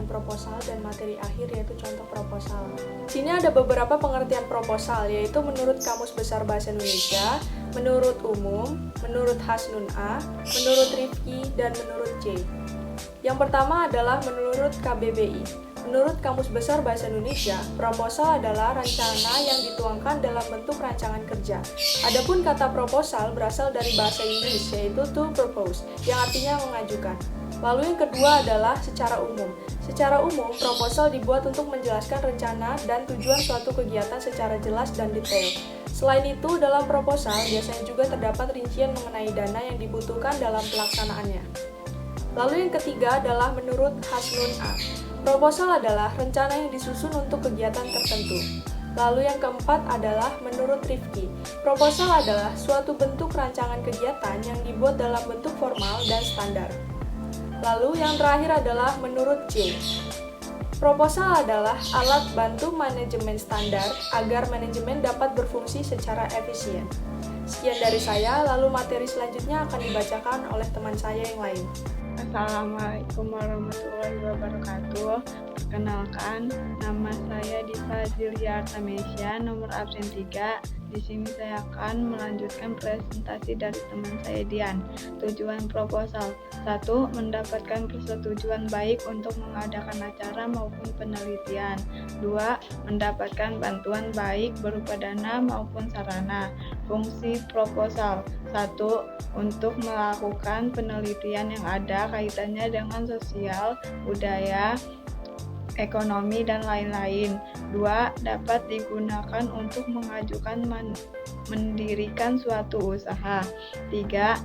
proposal dan materi akhir yaitu contoh proposal. Di sini ada beberapa pengertian proposal, yaitu menurut Kamus Besar Bahasa Indonesia, menurut umum, menurut Hasnun A, menurut Rifki, dan menurut C. Yang pertama adalah menurut KBBI. Menurut Kamus Besar Bahasa Indonesia, proposal adalah rencana yang dituangkan dalam bentuk rancangan kerja. Adapun kata proposal berasal dari bahasa Inggris, yaitu to propose, yang artinya mengajukan. Lalu yang kedua adalah secara umum. Secara umum, proposal dibuat untuk menjelaskan rencana dan tujuan suatu kegiatan secara jelas dan detail. Selain itu, dalam proposal biasanya juga terdapat rincian mengenai dana yang dibutuhkan dalam pelaksanaannya. Lalu yang ketiga adalah menurut Hasnun A. Proposal adalah rencana yang disusun untuk kegiatan tertentu. Lalu yang keempat adalah menurut Rifki. Proposal adalah suatu bentuk rancangan kegiatan yang dibuat dalam bentuk formal dan standar. Lalu yang terakhir adalah menurut J. Proposal adalah alat bantu manajemen standar agar manajemen dapat berfungsi secara efisien. Sekian dari saya, lalu materi selanjutnya akan dibacakan oleh teman saya yang lain. Assalamualaikum warahmatullahi wabarakatuh. Perkenalkan, nama saya Diva Zilia Artamesya, nomor absen 3. Di sini saya akan melanjutkan presentasi dari teman saya Dian. Tujuan proposal: 1. Mendapatkan persetujuan baik untuk mengadakan acara maupun penelitian. 2. Mendapatkan bantuan baik berupa dana maupun sarana. Fungsi proposal: 1. Untuk melakukan penelitian yang ada kaitannya dengan sosial, budaya, ekonomi, dan lain-lain. 2. Dapat digunakan untuk mengajukan mendirikan suatu usaha. 3.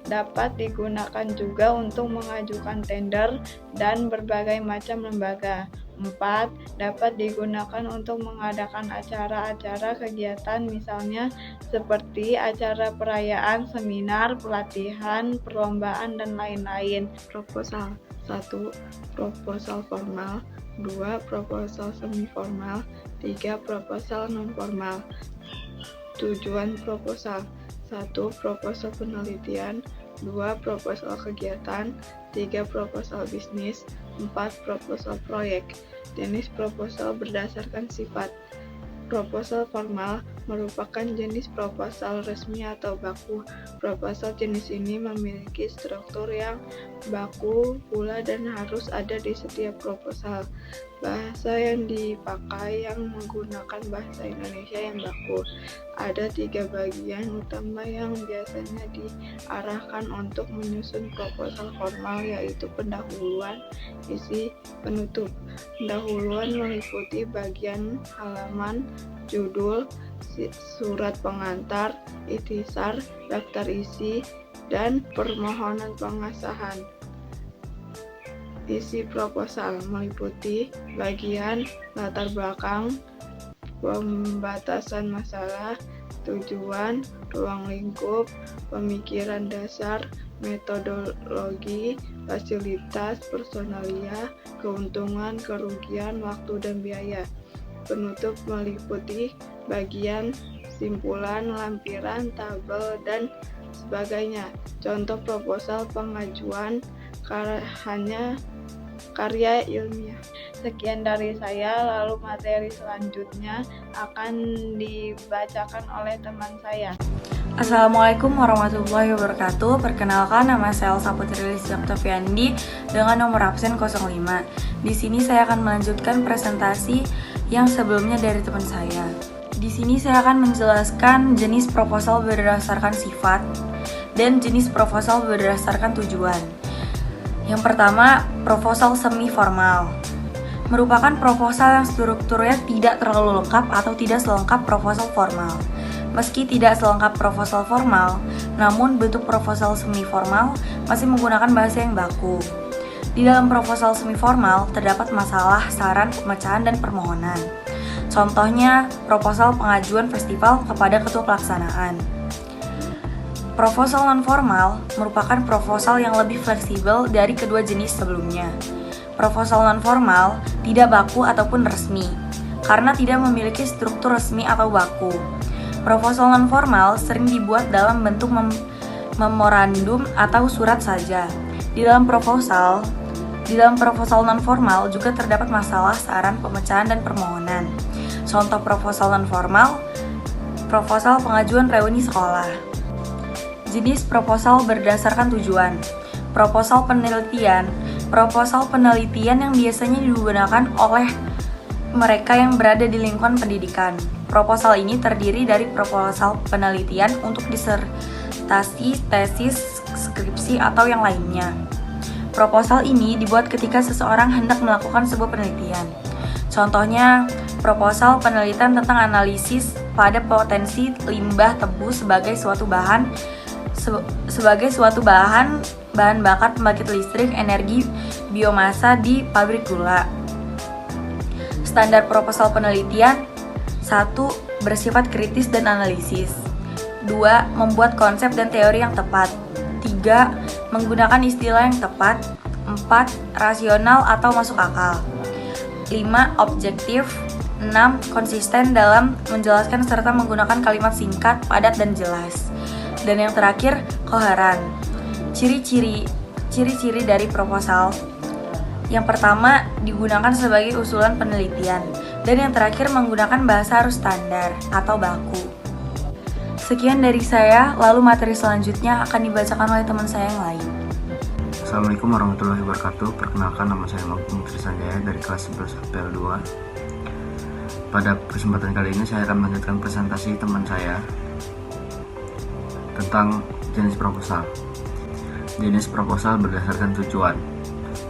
Dapat digunakan juga untuk mengajukan tender dan berbagai macam lembaga. 4. Dapat digunakan untuk mengadakan acara-acara kegiatan misalnya seperti acara perayaan, seminar, pelatihan, perlombaan, dan lain-lain. Proposal: 1. Proposal formal. 2. Proposal semi-formal. 3. Proposal non-formal. Tujuan proposal: 1. Proposal penelitian. 2. Proposal kegiatan. 3. Proposal bisnis. 4. Proposal proyek. Jenis proposal berdasarkan sifat. Proposal formal merupakan jenis proposal resmi atau baku. Proposal jenis ini memiliki struktur yang baku pula dan harus ada di setiap proposal. Bahasa yang dipakai yang menggunakan bahasa Indonesia yang baku. Ada 3 bagian utama yang biasanya diarahkan untuk menyusun proposal formal, yaitu pendahuluan, isi, penutup. Pendahuluan meliputi bagian halaman, judul, surat pengantar, ikhtisar, daftar isi, dan permohonan pengesahan. Isi proposal meliputi bagian latar belakang, pembatasan masalah, tujuan, ruang lingkup, pemikiran dasar, metodologi, fasilitas, personalia, keuntungan, kerugian, waktu, dan biaya. Penutup meliputi bagian simpulan, lampiran, tabel, dan sebagainya. Contoh proposal pengajuan hanya karya ilmiah. Sekian dari saya, lalu materi selanjutnya akan dibacakan oleh teman saya. Assalamualaikum warahmatullahi wabarakatuh. Perkenalkan, nama saya Elsa Putri Lisya Oktaviandi dengan nomor absen 05. Di sini saya akan melanjutkan presentasi yang sebelumnya dari teman saya. Di sini saya akan menjelaskan jenis proposal berdasarkan sifat dan jenis proposal berdasarkan tujuan. Yang pertama, proposal semi formal. Merupakan proposal yang strukturnya tidak terlalu lengkap atau tidak selengkap proposal formal. Meski tidak selengkap proposal formal, namun bentuk proposal semi formal masih menggunakan bahasa yang baku. Di dalam proposal semi formal terdapat masalah, saran, pemecahan, dan permohonan. Contohnya, proposal pengajuan festival kepada ketua pelaksanaan. Proposal non-formal merupakan proposal yang lebih fleksibel dari kedua jenis sebelumnya. Proposal non-formal tidak baku ataupun resmi, karena tidak memiliki struktur resmi atau baku. Proposal non-formal sering dibuat dalam bentuk memorandum atau surat saja. Di dalam proposal Di dalam proposal non-formal juga terdapat masalah, saran, pemecahan, dan permohonan. Contoh proposal non-formal, proposal pengajuan reuni sekolah. Jenis proposal berdasarkan tujuan. Proposal penelitian yang biasanya digunakan oleh mereka yang berada di lingkungan pendidikan. Proposal ini terdiri dari proposal penelitian untuk disertasi, tesis, skripsi, atau yang lainnya. Proposal ini dibuat ketika seseorang hendak melakukan sebuah penelitian. Contohnya, proposal penelitian tentang analisis pada potensi limbah tebu sebagai suatu bahan bakar pembangkit listrik energi biomasa di pabrik gula. Standar proposal penelitian: 1. Bersifat kritis dan analisis. 2. Membuat konsep dan teori yang tepat. 3. Menggunakan istilah yang tepat. 4. Rasional atau masuk akal. 5. Objektif. 6. Konsisten dalam menjelaskan serta menggunakan kalimat singkat, padat, dan jelas. Dan yang terakhir, koheren. Ciri-ciri dari proposal. Yang pertama, digunakan sebagai usulan penelitian. Dan yang terakhir, menggunakan bahasa harus standar atau baku. Sekian dari saya, lalu materi selanjutnya akan dibacakan oleh teman saya yang lain. Assalamualaikum warahmatullahi wabarakatuh. Perkenalkan, nama saya Magdum Trisanjaya dari kelas 11 PL2. Pada kesempatan kali ini saya akan melanjutkan presentasi teman saya tentang jenis proposal. Jenis proposal berdasarkan tujuan.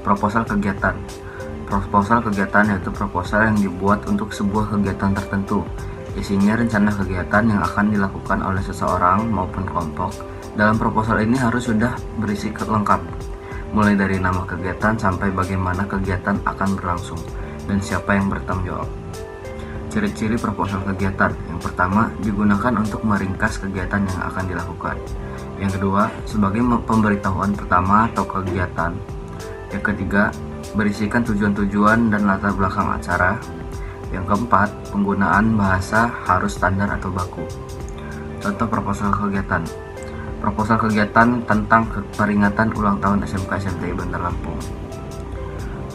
Proposal kegiatan. Proposal kegiatan yaitu proposal yang dibuat untuk sebuah kegiatan tertentu. Isinya rencana kegiatan yang akan dilakukan oleh seseorang maupun kelompok. Dalam proposal ini harus sudah berisi lengkap, mulai dari nama kegiatan sampai bagaimana kegiatan akan berlangsung dan siapa yang bertanggung jawab. Ciri-ciri proposal kegiatan. Yang pertama, digunakan untuk meringkas kegiatan yang akan dilakukan. Yang kedua, sebagai pemberitahuan pertama atau kegiatan. Yang ketiga, berisikan tujuan-tujuan dan latar belakang acara. Yang keempat, penggunaan bahasa harus standar atau baku. Contoh proposal kegiatan. Proposal kegiatan tentang peringatan ulang tahun SMK SMTI Bandar Lampung.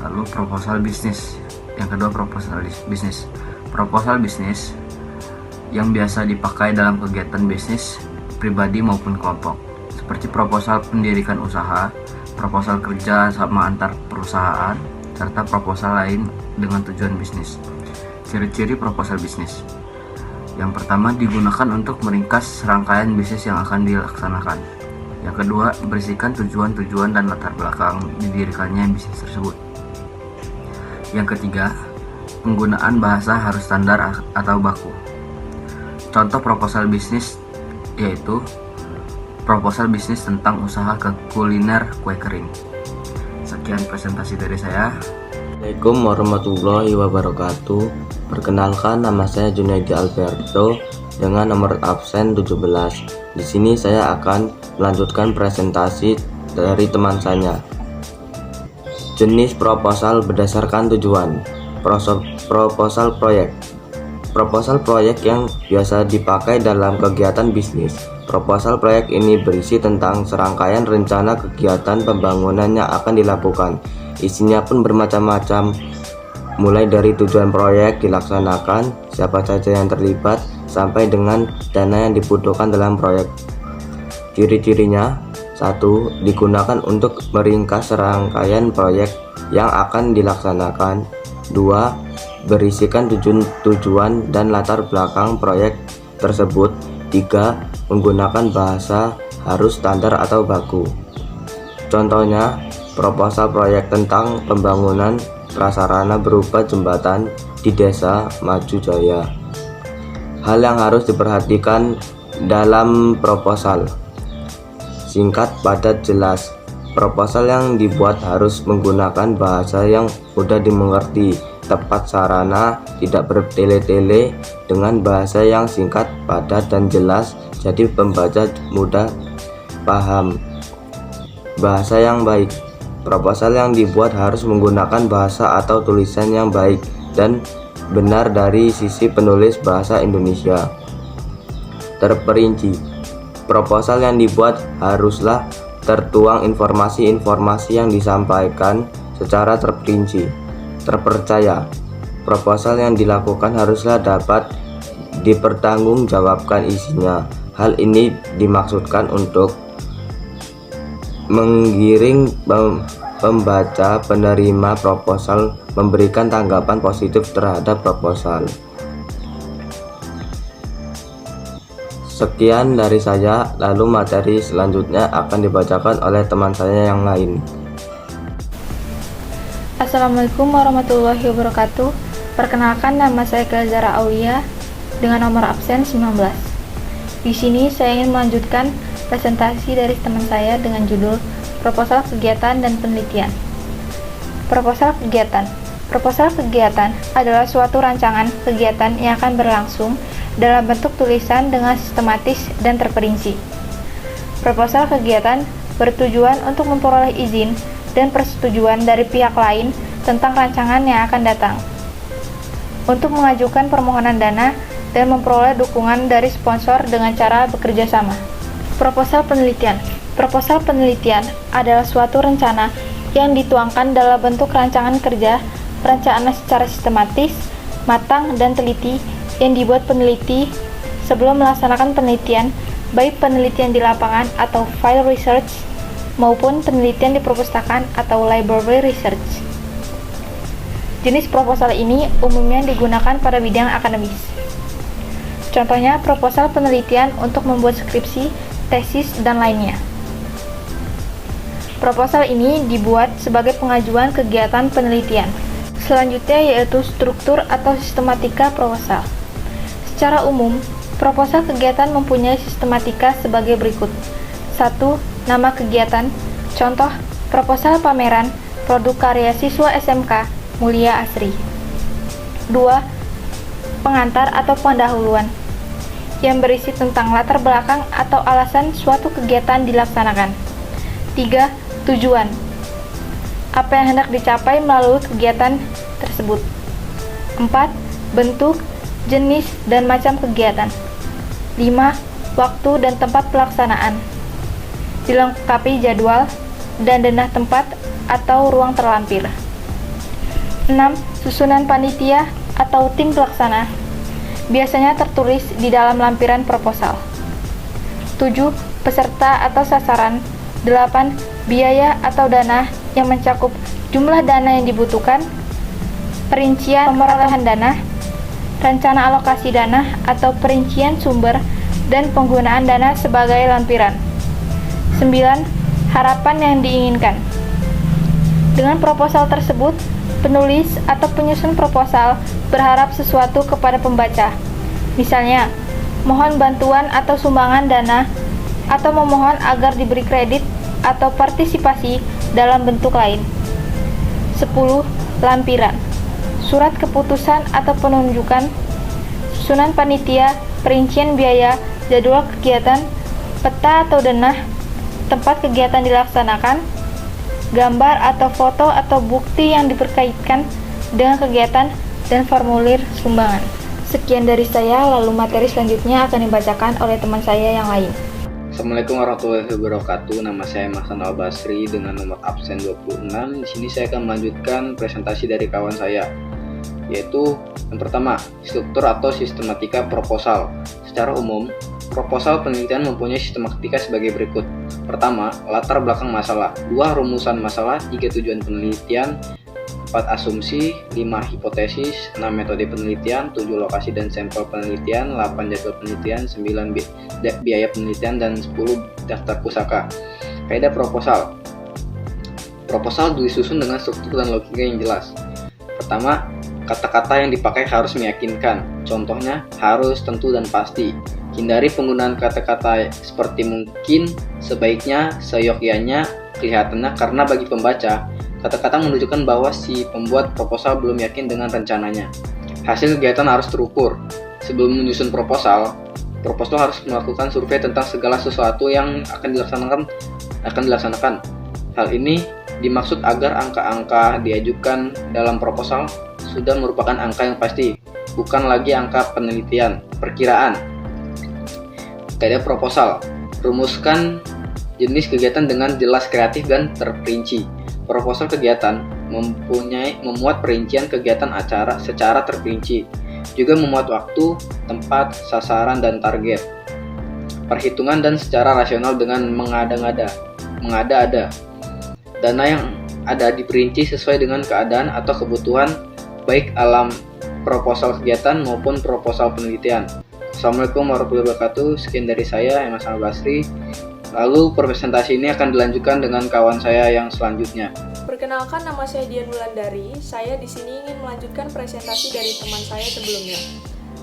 Lalu proposal bisnis. Yang kedua, proposal bisnis. Proposal bisnis yang biasa dipakai dalam kegiatan bisnis pribadi maupun kelompok, seperti proposal pendirikan usaha, proposal kerja sama antar perusahaan, serta proposal lain dengan tujuan bisnis. Ciri-ciri proposal bisnis. Yang pertama, digunakan untuk meringkas rangkaian bisnis yang akan dilaksanakan. Yang kedua, berisikan tujuan-tujuan dan latar belakang didirikannya bisnis tersebut. Yang ketiga, penggunaan bahasa harus standar atau baku. Contoh proposal bisnis yaitu proposal bisnis tentang usaha kuliner kue kering. Sekian presentasi dari saya. Assalamualaikum warahmatullahi wabarakatuh. Perkenalkan, nama saya Junaidi Alberto dengan nomor absen 17. Di sini saya akan melanjutkan presentasi dari teman saya. Jenis proposal berdasarkan tujuan. Proposal proyek. Proposal proyek yang biasa dipakai dalam kegiatan bisnis. Proposal proyek ini berisi tentang serangkaian rencana kegiatan pembangunan yang akan dilakukan. Isinya pun bermacam-macam, mulai dari tujuan proyek dilaksanakan, siapa saja yang terlibat, sampai dengan dana yang dibutuhkan dalam proyek. Ciri-cirinya: 1. Digunakan untuk meringkas serangkaian proyek yang akan dilaksanakan. 2. Berisikan tujuan dan latar belakang proyek tersebut. 3. Menggunakan bahasa harus standar atau baku. Contohnya, proposal proyek tentang pembangunan prasarana berupa jembatan di Desa Maju Jaya. Hal yang harus diperhatikan dalam proposal: singkat, padat, jelas. Proposal yang dibuat harus menggunakan bahasa yang mudah dimengerti, tepat sarana, tidak bertele-tele, dengan bahasa yang singkat, padat, dan jelas, jadi pembaca mudah paham. Bahasa yang baik. Proposal yang dibuat harus menggunakan bahasa atau tulisan yang baik dan benar dari sisi penulis bahasa Indonesia. Terperinci. Proposal yang dibuat haruslah tertuang informasi-informasi yang disampaikan secara terperinci, terpercaya. Proposal yang dilakukan haruslah dapat dipertanggungjawabkan isinya. Hal ini dimaksudkan untuk menggiring pembaca penerima proposal memberikan tanggapan positif terhadap proposal. Sekian dari saya, lalu materi selanjutnya akan dibacakan oleh teman saya yang lain. Assalamualaikum warahmatullahi wabarakatuh. Perkenalkan, nama saya Zara Aulia dengan nomor absen 19. Di sini saya ingin melanjutkan presentasi dari teman saya dengan judul Proposal Kegiatan dan Penelitian. Proposal kegiatan. Proposal kegiatan adalah suatu rancangan kegiatan yang akan berlangsung dalam bentuk tulisan dengan sistematis dan terperinci. Proposal kegiatan bertujuan untuk memperoleh izin dan persetujuan dari pihak lain tentang rancangan yang akan datang, untuk mengajukan permohonan dana dan memperoleh dukungan dari sponsor dengan cara bekerja sama. Proposal penelitian. Proposal penelitian adalah suatu rencana yang dituangkan dalam bentuk rancangan kerja, perencanaan secara sistematis, matang, dan teliti yang dibuat peneliti sebelum melaksanakan penelitian, baik penelitian di lapangan atau field research maupun penelitian di perpustakaan atau library research. Jenis proposal ini umumnya digunakan pada bidang akademis. Contohnya proposal penelitian untuk membuat skripsi, tesis, dan lainnya. Proposal ini dibuat sebagai pengajuan kegiatan penelitian. Selanjutnya yaitu struktur atau sistematika proposal. Secara umum, proposal kegiatan mempunyai sistematika sebagai berikut. 1. Nama kegiatan. Contoh, proposal pameran produk karya siswa SMK Mulia Asri. 2. Pengantar atau pendahuluan yang berisi tentang latar belakang atau alasan suatu kegiatan dilaksanakan. 3. Tujuan. Apa yang hendak dicapai melalui kegiatan tersebut. 4. Bentuk, jenis, dan macam kegiatan. 5. Waktu dan tempat pelaksanaan. Dilengkapi jadwal dan denah tempat atau ruang terlampir. 6. Susunan panitia atau tim pelaksana. Biasanya tertulis di dalam lampiran proposal. 7. Peserta atau sasaran. 8. Biaya atau dana yang mencakup jumlah dana yang dibutuhkan, perincian pemerolehan dana, rencana alokasi dana atau perincian sumber, dan penggunaan dana sebagai lampiran. 9. Harapan yang diinginkan. Dengan proposal tersebut, penulis atau penyusun proposal berharap sesuatu kepada pembaca. Misalnya, mohon bantuan atau sumbangan dana, atau memohon agar diberi kredit atau partisipasi dalam bentuk lain. 10. Lampiran. Surat keputusan atau penunjukan, susunan panitia, perincian biaya, jadwal kegiatan, peta atau denah, tempat kegiatan dilaksanakan, gambar atau foto atau bukti yang diperkaitkan dengan kegiatan, dan formulir sumbangan. Sekian dari saya, lalu materi selanjutnya akan dibacakan oleh teman saya yang lain. Assalamualaikum warahmatullahi wabarakatuh. Nama saya Mahsan Al-Basri dengan nomor absen 26. Di sini saya akan melanjutkan presentasi dari kawan saya, yaitu yang pertama, struktur atau sistematika proposal. Secara umum, proposal penelitian mempunyai sistematika sebagai berikut. Pertama, latar belakang masalah. 2. Rumusan masalah. 3. Tujuan penelitian. 4. Asumsi. 5. Hipotesis. 6. Metode penelitian. 7. Lokasi dan sampel penelitian. 8. Jadwal penelitian. 9. Biaya penelitian. Dan 10. Daftar pusaka. Kaidah proposal. Proposal disusun dengan struktur dan logika yang jelas. Pertama, kata-kata yang dipakai harus meyakinkan. Contohnya, harus, tentu, dan pasti. Hindari penggunaan kata-kata seperti mungkin, sebaiknya, seyogyanya, kelihatannya, karena bagi pembaca, kata-kata menunjukkan bahwa si pembuat proposal belum yakin dengan rencananya. Hasil kegiatan harus terukur. Sebelum menyusun proposal harus melakukan survei tentang segala sesuatu yang akan dilaksanakan. Hal ini dimaksud agar angka-angka diajukan dalam proposal sudah merupakan angka yang pasti, bukan lagi angka penelitian, perkiraan. Kaidah proposal. Rumuskan jenis kegiatan dengan jelas, kreatif, dan terperinci. Proposal kegiatan memuat perincian kegiatan acara secara terperinci, juga memuat waktu, tempat, sasaran, dan target. Perhitungan dan secara rasional dengan mengada-ada. Dana yang ada diperinci sesuai dengan keadaan atau kebutuhan baik alam proposal kegiatan maupun proposal penelitian. Assalamualaikum warahmatullahi wabarakatuh. Sekian dari saya, Emas Basri. Lalu presentasi ini akan dilanjutkan dengan kawan saya yang selanjutnya. Perkenalkan, nama saya Dian Wulandari. Saya di sini ingin melanjutkan presentasi dari teman saya sebelumnya.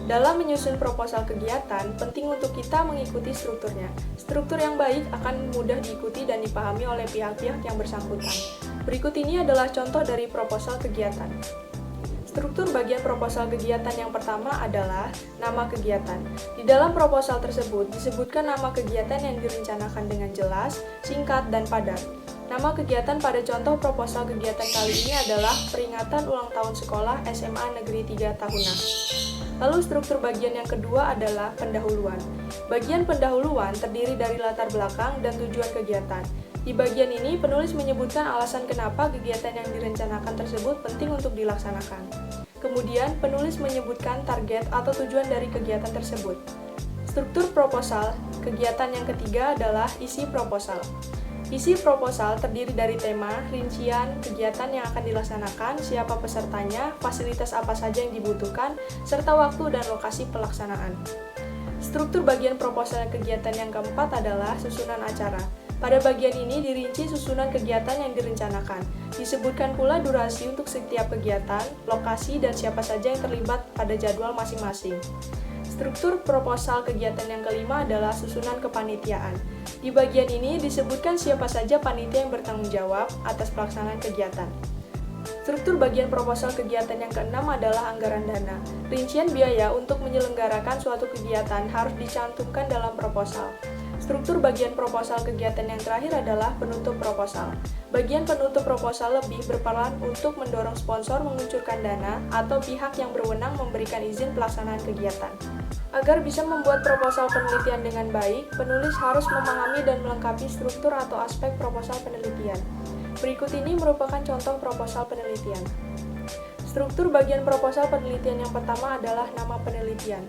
Dalam menyusun proposal kegiatan, penting untuk kita mengikuti strukturnya. Struktur yang baik akan mudah diikuti dan dipahami oleh pihak-pihak yang bersangkutan. Berikut ini adalah contoh dari proposal kegiatan. Struktur bagian proposal kegiatan yang pertama adalah nama kegiatan. Di dalam proposal tersebut disebutkan nama kegiatan yang direncanakan dengan jelas, singkat, dan padat. Nama kegiatan pada contoh proposal kegiatan kali ini adalah peringatan ulang tahun sekolah SMA Negeri 3 Tahunan. Lalu struktur bagian yang kedua adalah pendahuluan. Bagian pendahuluan terdiri dari latar belakang dan tujuan kegiatan. Di bagian ini, penulis menyebutkan alasan kenapa kegiatan yang direncanakan tersebut penting untuk dilaksanakan. Kemudian, penulis menyebutkan target atau tujuan dari kegiatan tersebut. Struktur proposal kegiatan yang ketiga adalah isi proposal. Isi proposal terdiri dari tema, rincian, kegiatan yang akan dilaksanakan, siapa pesertanya, fasilitas apa saja yang dibutuhkan, serta waktu dan lokasi pelaksanaan. Struktur bagian proposal kegiatan yang keempat adalah susunan acara. Pada bagian ini dirinci susunan kegiatan yang direncanakan. Disebutkan pula durasi untuk setiap kegiatan, lokasi, dan siapa saja yang terlibat pada jadwal masing-masing. Struktur proposal kegiatan yang kelima adalah susunan kepanitiaan. Di bagian ini disebutkan siapa saja panitia yang bertanggung jawab atas pelaksanaan kegiatan. Struktur bagian proposal kegiatan yang keenam adalah anggaran dana. Rincian biaya untuk menyelenggarakan suatu kegiatan harus dicantumkan dalam proposal. Struktur bagian proposal kegiatan yang terakhir adalah penutup proposal. Bagian penutup proposal lebih berperan untuk mendorong sponsor menguncurkan dana atau pihak yang berwenang memberikan izin pelaksanaan kegiatan. Agar bisa membuat proposal penelitian dengan baik, penulis harus memahami dan melengkapi struktur atau aspek proposal penelitian. Berikut ini merupakan contoh proposal penelitian. Struktur bagian proposal penelitian yang pertama adalah nama penelitian.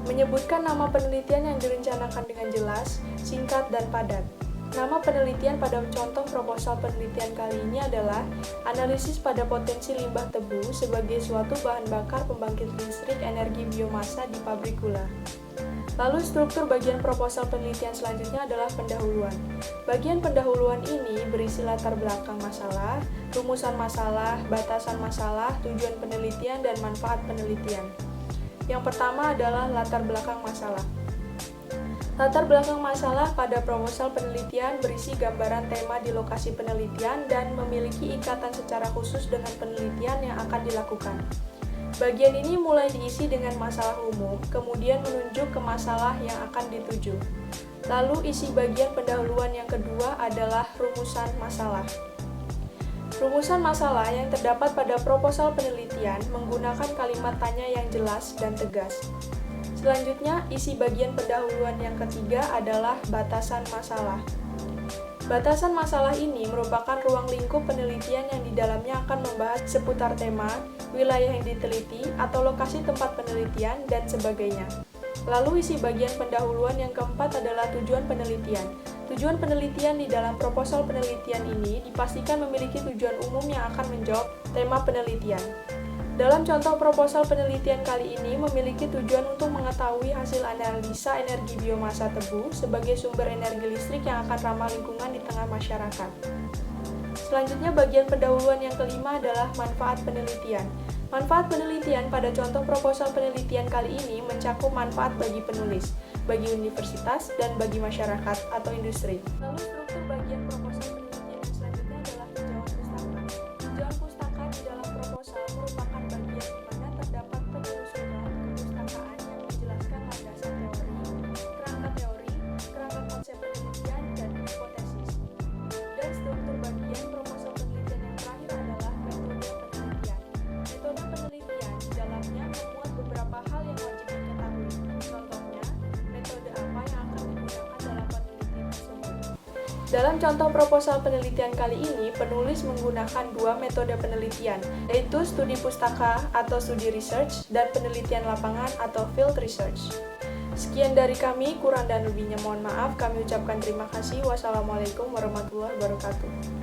Menyebutkan nama penelitian yang direncanakan dengan jelas, singkat, dan padat. Nama penelitian pada contoh proposal penelitian kali ini adalah analisis pada potensi limbah tebu sebagai suatu bahan bakar pembangkit listrik energi biomasa di pabrik gula. Lalu struktur bagian proposal penelitian selanjutnya adalah pendahuluan. Bagian pendahuluan ini berisi latar belakang masalah, rumusan masalah, batasan masalah, tujuan penelitian, dan manfaat penelitian. Yang pertama adalah latar belakang masalah. Latar belakang masalah pada proposal penelitian berisi gambaran tema di lokasi penelitian dan memiliki ikatan secara khusus dengan penelitian yang akan dilakukan. Bagian ini mulai diisi dengan masalah umum, kemudian menunjuk ke masalah yang akan dituju. Lalu isi bagian pendahuluan yang kedua adalah rumusan masalah. Rumusan masalah yang terdapat pada proposal penelitian menggunakan kalimat tanya yang jelas dan tegas. Selanjutnya, isi bagian pendahuluan yang ketiga adalah batasan masalah. Batasan masalah ini merupakan ruang lingkup penelitian yang di dalamnya akan membahas seputar tema, wilayah yang diteliti, atau lokasi tempat penelitian, dan sebagainya. Lalu isi bagian pendahuluan yang keempat adalah tujuan penelitian. Tujuan penelitian di dalam proposal penelitian ini dipastikan memiliki tujuan umum yang akan menjawab tema penelitian. Dalam contoh proposal penelitian kali ini memiliki tujuan untuk mengetahui hasil analisa energi biomasa tebu sebagai sumber energi listrik yang akan ramah lingkungan di tengah masyarakat. Selanjutnya bagian pendahuluan yang kelima adalah manfaat penelitian. Manfaat penelitian pada contoh proposal penelitian kali ini mencakup manfaat bagi penulis, bagi universitas, dan bagi masyarakat atau industri. Lalu struktur bagian proposal penelitian yang selanjutnya adalah tinjauan pustaka. Tinjauan pustaka di dalam proposal merupakan bagian di mana terdapat penelusuran kepustakaan yang menjelaskan landasan teori, kerangka konsep penelitian, dan hipotesis. Dan struktur bagian proposal penelitian yang terakhir adalah metode penelitian. Metode penelitian di dalamnya memuat beberapa hal yang wajib diketahui. Contohnya, metode apa yang akan digunakan dalam penelitian tersebut. Dalam contoh proposal penelitian kali ini, penulis menggunakan dua metode penelitian, yaitu studi pustaka atau studi research dan penelitian lapangan atau field research. Sekian dari kami, kurang dan lebihnya mohon maaf. Kami ucapkan terima kasih. Wassalamualaikum warahmatullahi wabarakatuh.